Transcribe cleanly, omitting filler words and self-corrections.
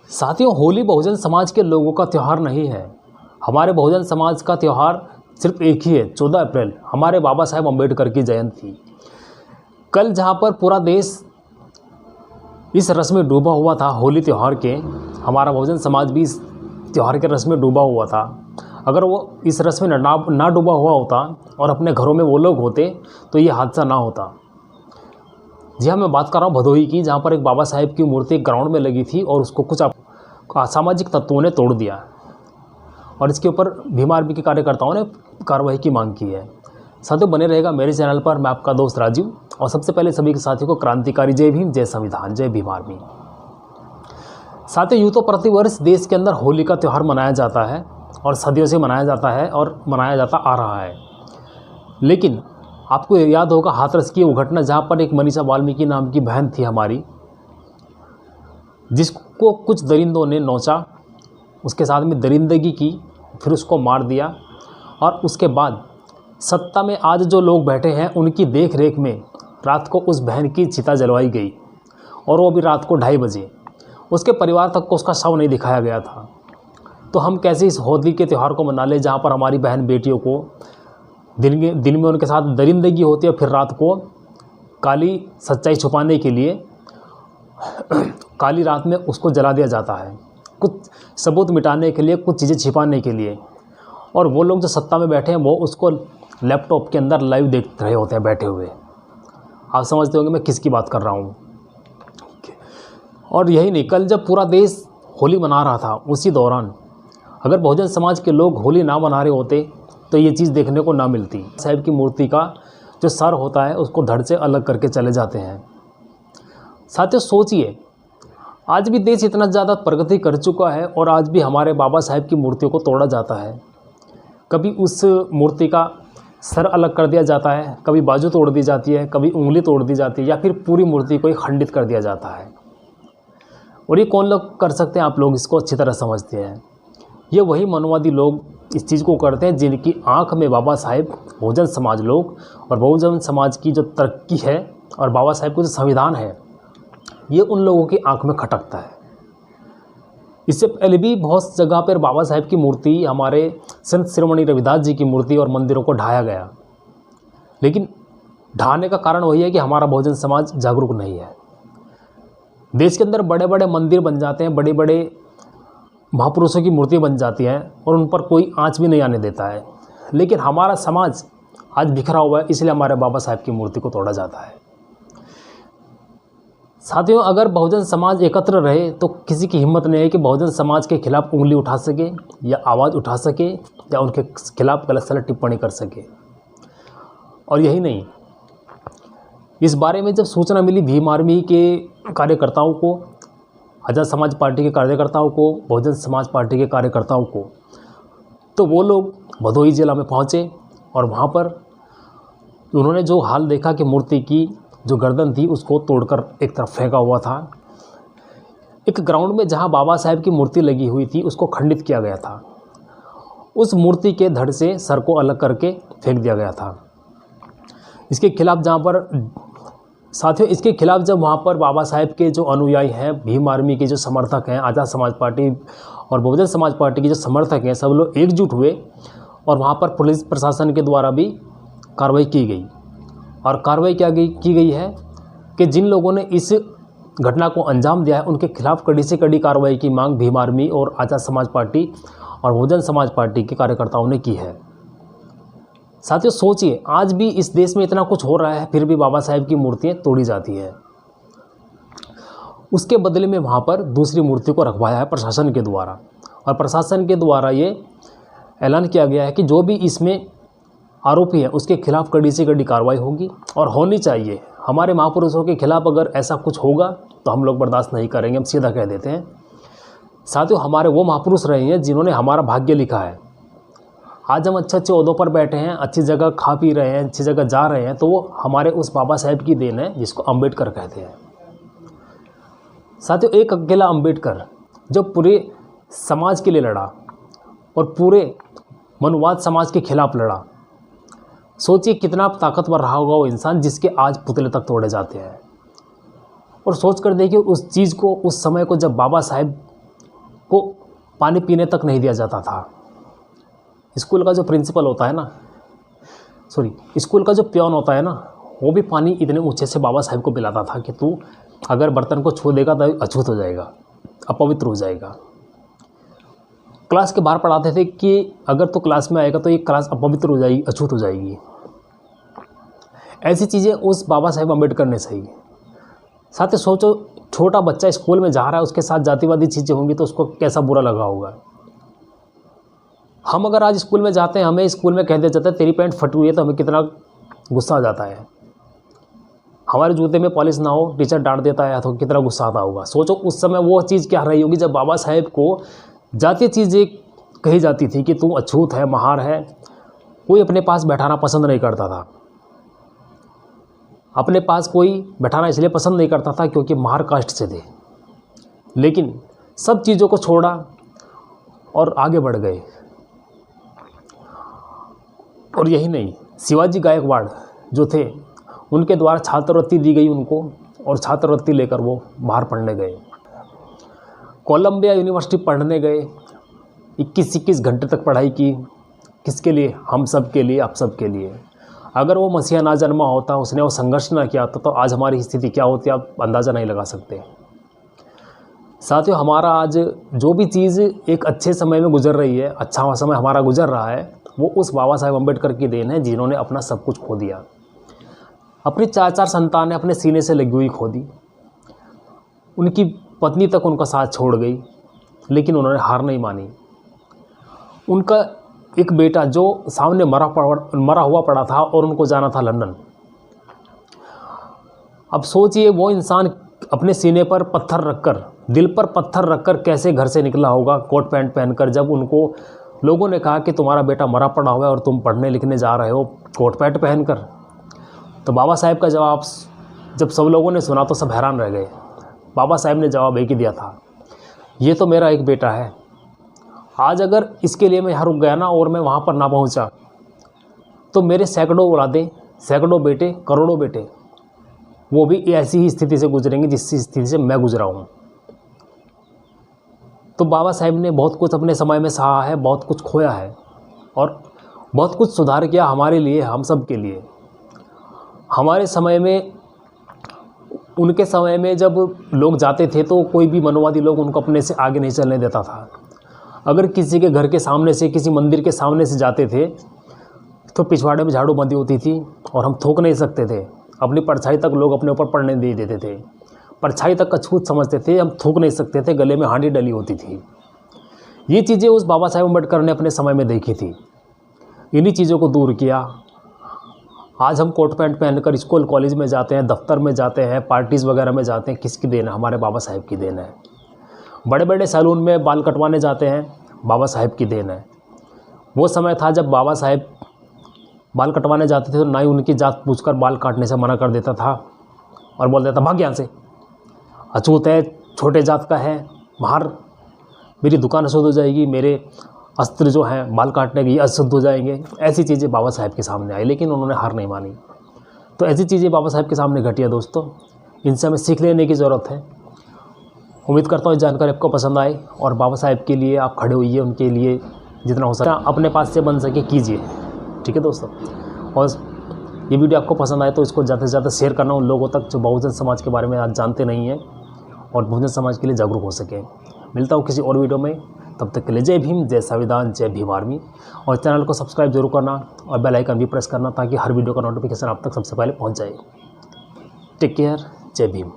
साथियों, होली बहुजन समाज के लोगों का त्यौहार नहीं है। हमारे बहुजन समाज का त्यौहार सिर्फ एक ही है, 14 अप्रैल, हमारे बाबा साहेब अम्बेडकर की जयंती। कल जहां पर पूरा देश इस रस में डूबा हुआ था होली त्यौहार के, हमारा बहुजन समाज भी इस त्यौहार के रस में डूबा हुआ था। अगर वो इस रस में ना डूबा हुआ होता और अपने घरों में वो लोग होते तो ये हादसा ना होता। जी हाँ, मैं बात कर रहा हूँ भदोही की, जहाँ पर एक बाबा साहेब की मूर्ति ग्राउंड में लगी थी और उसको कुछ असामाजिक तत्वों ने तोड़ दिया और इसके ऊपर भीम आर्मी के कार्यकर्ताओं ने कार्रवाई की मांग की है। साथियों, बने रहेगा मेरे चैनल पर। मैं आपका दोस्त राजीव, और सबसे पहले सभी के साथियों को क्रांतिकारी जय भीम, जय संविधान, जय भीम आर्मी। साथियों, यूँ तो प्रतिवर्ष देश के अंदर होली का त्यौहार मनाया जाता है और सदियों से मनाया जाता है और मनाया जाता आ रहा है। लेकिन आपको याद होगा हाथरस की वो घटना, जहाँ पर एक मनीषा वाल्मीकि नाम की बहन थी हमारी, जिसको कुछ दरिंदों ने नोचा, उसके साथ में दरिंदगी की, फिर उसको मार दिया। और उसके बाद सत्ता में आज जो लोग बैठे हैं उनकी देख रेख में रात को उस बहन की चिता जलवाई गई, और वो भी रात को 2:30 बजे। उसके परिवार तक को उसका शव नहीं दिखाया गया था। तो हम कैसे इस होली के त्यौहार को मना लें, जहाँ पर हमारी बहन बेटियों को दिन में उनके साथ दरिंदगी होती है, फिर रात को काली सच्चाई छुपाने के लिए काली रात में उसको जला दिया जाता है, कुछ सबूत मिटाने के लिए, कुछ चीज़ें छिपाने के लिए। और वो लोग जो सत्ता में बैठे हैं वो उसको लैपटॉप के अंदर लाइव देख रहे होते हैं बैठे हुए। आप समझते होंगे मैं किसकी बात कर रहा हूँ। और यही नहीं, कल जब पूरा देश होली मना रहा था, उसी दौरान अगर बहुजन समाज के लोग होली ना मना रहे होते तो ये चीज़ देखने को ना मिलती। साहिब की मूर्ति का जो सर होता है उसको धड़ से अलग करके चले जाते हैं। साथियों, सोचिए, आज भी देश इतना ज़्यादा प्रगति कर चुका है और आज भी हमारे बाबा साहेब की मूर्तियों को तोड़ा जाता है। कभी उस मूर्ति का सर अलग कर दिया जाता है, कभी बाजू तोड़ दी जाती है, कभी उंगली तोड़ दी जाती है, या फिर पूरी मूर्ति को ही खंडित कर दिया जाता है। और ये कौन लोग कर सकते हैं? आप लोग इसको अच्छी तरह समझते हैं। ये वही मनवादी लोग इस चीज़ को करते हैं जिनकी आंख में बाबा साहेब, बहुजन समाज लोग और बहुजन समाज की जो तरक्की है और बाबा साहेब का जो संविधान है, ये उन लोगों की आंख में खटकता है। इससे पहले भी बहुत जगह पर बाबा साहेब की मूर्ति, हमारे संत शिरोमणि रविदास जी की मूर्ति और मंदिरों को ढाया गया, लेकिन ढाने का कारण वही है कि हमारा बहुजन समाज जागरूक नहीं है। देश के अंदर बड़े बड़े मंदिर बन जाते हैं, बड़े बड़े महापुरुषों की मूर्ति बन जाती हैं और उन पर कोई आंच भी नहीं आने देता है, लेकिन हमारा समाज आज बिखरा हुआ है, इसलिए हमारे बाबा साहेब की मूर्ति को तोड़ा जाता है। साथियों, अगर बहुजन समाज एकत्र रहे तो किसी की हिम्मत नहीं है कि बहुजन समाज के खिलाफ उंगली उठा सके या आवाज़ उठा सके या उनके खिलाफ गलत सलत टिप्पणी कर सके। और यही नहीं, इस बारे में जब सूचना मिली भीम आर्मी के कार्यकर्ताओं को, आज़ाद समाज पार्टी के कार्यकर्ताओं को, बहुजन समाज पार्टी के कार्यकर्ताओं को, तो वो लोग भदोही जिला में पहुँचे और वहाँ पर उन्होंने जो हाल देखा कि मूर्ति की जो गर्दन थी उसको तोड़कर एक तरफ फेंका हुआ था। एक ग्राउंड में जहाँ बाबा साहेब की मूर्ति लगी हुई थी उसको खंडित किया गया था। उस मूर्ति के धड़ से सर को अलग करके फेंक दिया गया था। इसके खिलाफ जहाँ पर साथियों, इसके खिलाफ जब वहाँ पर बाबा साहेब के जो अनुयायी हैं, भीम आर्मी के जो समर्थक हैं, आज़ाद समाज पार्टी और बहुजन समाज पार्टी के जो समर्थक हैं, सब लोग एकजुट हुए और वहाँ पर पुलिस प्रशासन के द्वारा भी कार्रवाई की गई। और कार्रवाई क्या की गई है कि जिन लोगों ने इस घटना को अंजाम दिया है उनके खिलाफ कड़ी से कड़ी कार्रवाई की मांग भीम आर्मी और आज़ाद समाज पार्टी और बहुजन समाज पार्टी के कार्यकर्ताओं ने की है। साथियों, सोचिए, आज भी इस देश में इतना कुछ हो रहा है, फिर भी बाबा साहेब की मूर्तियाँ तोड़ी जाती है। उसके बदले में वहाँ पर दूसरी मूर्ति को रखवाया है प्रशासन के द्वारा, और प्रशासन के द्वारा ये ऐलान किया गया है कि जो भी इसमें आरोपी है उसके खिलाफ कड़ी से कड़ी कार्रवाई होगी और होनी चाहिए। हमारे महापुरुषों के खिलाफ अगर ऐसा कुछ होगा तो हम लोग बर्दाश्त नहीं करेंगे, हम सीधा कह देते हैं। साथियों, हमारे वो महापुरुष रहे हैं जिन्होंने हमारा भाग्य लिखा है। आज हम अच्छे अच्छे ओहदों पर बैठे हैं, अच्छी जगह खा पी रहे हैं, अच्छी जगह जा रहे हैं, तो वो हमारे उस बाबा साहेब की देन है जिसको अम्बेडकर कहते हैं। साथियों, एक अकेला अम्बेडकर जो पूरे समाज के लिए लड़ा और पूरे मनुवाद समाज के खिलाफ लड़ा, सोचिए कितना ताकतवर रहा होगा वो इंसान जिसके आज पुतले तक तोड़े जाते हैं। और सोच कर देखिए उस चीज़ को, उस समय को जब बाबा साहेब को पानी पीने तक नहीं दिया जाता था। स्कूल का जो प्रिंसिपल होता है ना, स्कूल का जो पियोन होता है ना, वो भी पानी इतने ऊंचे से बाबा साहेब को पिलाता था कि तू अगर बर्तन को छू देगा तो अछूत हो जाएगा, अपवित्र हो जाएगा। क्लास के बाहर पढ़ाते थे कि अगर तो क्लास में आएगा तो ये क्लास अपवित्र हो जाएगी, अछूत हो जाएगी। ऐसी चीज़ें उस बाबा साहेब अम्बेडकर ने सही। साथ ही सोचो, छोटा बच्चा स्कूल में जा रहा है, उसके साथ जातिवादी चीज़ें होंगी तो उसको कैसा बुरा लगा होगा। हम अगर आज स्कूल में जाते हैं, हमें स्कूल में कह दिया जाता है तेरी पैंट फटी हुई है, तो हमें कितना गुस्सा आ जाता है। हमारे जूते में पॉलिश ना हो, टीचर डांट देता है तो कितना गुस्सा आता होगा। सोचो उस समय वो चीज़ क्या रही होगी जब बाबा साहेब को जातीय चीज़ें कही जाती थी कि तू अछूत है, महार है। कोई अपने पास बैठाना पसंद नहीं करता था। अपने पास कोई बैठाना इसलिए पसंद नहीं करता था क्योंकि महार कास्ट से थे। लेकिन सब चीज़ों को छोड़ा और आगे बढ़ गए। और यही नहीं, शिवाजी गायकवाड़ जो थे, उनके द्वारा छात्रवृत्ति दी गई उनको, और छात्रवृत्ति लेकर वो बाहर पढ़ने गए। कोलंबिया यूनिवर्सिटी पढ़ने गए, 21-21 घंटे तक पढ़ाई की। किसके लिए? हम सब के लिए, आप सब के लिए। अगर वो मसीहा ना जन्मा होता, उसने वो संघर्ष ना किया तो आज हमारी स्थिति क्या होती आप अंदाज़ा नहीं लगा सकते। साथियों, हमारा आज जो भी चीज़ एक अच्छे समय में गुजर रही है, अच्छा समय हमारा गुजर रहा है, वो उस बाबा साहेब अम्बेडकर की देन है, जिन्होंने अपना सब कुछ खो दिया। अपनी 4 संतानें अपने सीने से लगी हुई खो दी। उनकी पत्नी तक उनका साथ छोड़ गई, लेकिन उन्होंने हार नहीं मानी। उनका एक बेटा जो सामने मरा हुआ पड़ा था और उनको जाना था लंदन। अब सोचिए, वो इंसान अपने सीने पर पत्थर रखकर, दिल पर पत्थर रखकर कैसे घर से निकला होगा कोट पैंट पहनकर, जब उनको लोगों ने कहा कि तुम्हारा बेटा मरा पड़ा हुआ है और तुम पढ़ने लिखने जा रहे हो कोट पैंट पहनकर। तो बाबा साहेब का जवाब जब सब लोगों ने सुना तो सब हैरान रह गए। बाबा साहेब ने जवाब एक ही दिया था, ये तो मेरा एक बेटा है। आज अगर इसके लिए मैं यहाँ रुक गया ना और मैं वहाँ पर ना पहुँचा तो मेरे सैकड़ों औलादे, सैकड़ों बेटे, करोड़ों बेटे, वो भी ऐसी ही स्थिति से गुजरेंगे जिस स्थिति से मैं गुजरा हूँ। तो बाबा साहेब ने बहुत कुछ अपने समय में सहा है, बहुत कुछ खोया है और बहुत कुछ सुधार किया हमारे लिए, हम सब के लिए। हमारे समय में, उनके समय में जब लोग जाते थे तो कोई भी मनोवादी लोग उनको अपने से आगे नहीं चलने देता था। अगर किसी के घर के सामने से, किसी मंदिर के सामने से जाते थे तो पिछवाड़े में झाड़ू बंधी होती थी और हम थूक नहीं सकते थे। अपनी परछाई तक लोग अपने ऊपर पड़ने दे देते थे। परछाई तक का छूत समझते थे, हम थूक नहीं सकते थे, गले में हांडी डली होती थी। ये चीज़ें उस बाबा साहेब अम्बेडकर ने अपने समय में देखी थी। इन्हीं चीज़ों को दूर किया। आज हम कोट पैंट पहनकर स्कूल कॉलेज में जाते हैं, दफ्तर में जाते हैं, पार्टीज़ वगैरह में जाते हैं। किसकी देन है? हमारे बाबा साहेब की देन है। बड़े बड़े सैलून में बाल कटवाने जाते हैं, बाबा साहेब की देन है। वो समय था जब बाबा साहेब बाल कटवाने जाते थे तो ना ही उनकी जात पूछकर बाल काटने से मना कर देता था और बोल देता भाग यहाँ से, अछूत है, छोटे जात का है, बाहर, मेरी दुकान अशुद्ध हो जाएगी, मेरे अस्त्र जो हैं बाल काटने के ये अशुद्ध हो जाएंगे। ऐसी चीज़ें बाबा साहेब के सामने आई, लेकिन उन्होंने हार नहीं मानी। तो ऐसी चीज़ें बाबा साहेब के सामने घटी है दोस्तों, इनसे हमें सीख लेने की ज़रूरत है। उम्मीद करता हूँ इस जानकारी आपको पसंद आए और बाबा साहेब के लिए आप खड़े होइए, उनके लिए जितना हो सके अपने पास से बन सके कीजिए। ठीक है दोस्तों, और ये वीडियो आपको पसंद आए तो इसको ज़्यादा से ज़्यादा शेयर करना उन लोगों तक जो बहुजन समाज के बारे में आज जानते नहीं हैं और बहुजन समाज के लिए जागरूक हो सके। मिलता हूँ किसी और वीडियो में, तब तक के लिए जय भीम, जय संविधान, जय भीम आर्मी। और चैनल को सब्सक्राइब जरूर करना और बेल आइकन भी प्रेस करना ताकि हर वीडियो का नोटिफिकेशन आप तक सबसे पहले पहुँच जाए। टेक केयर, जय भीम।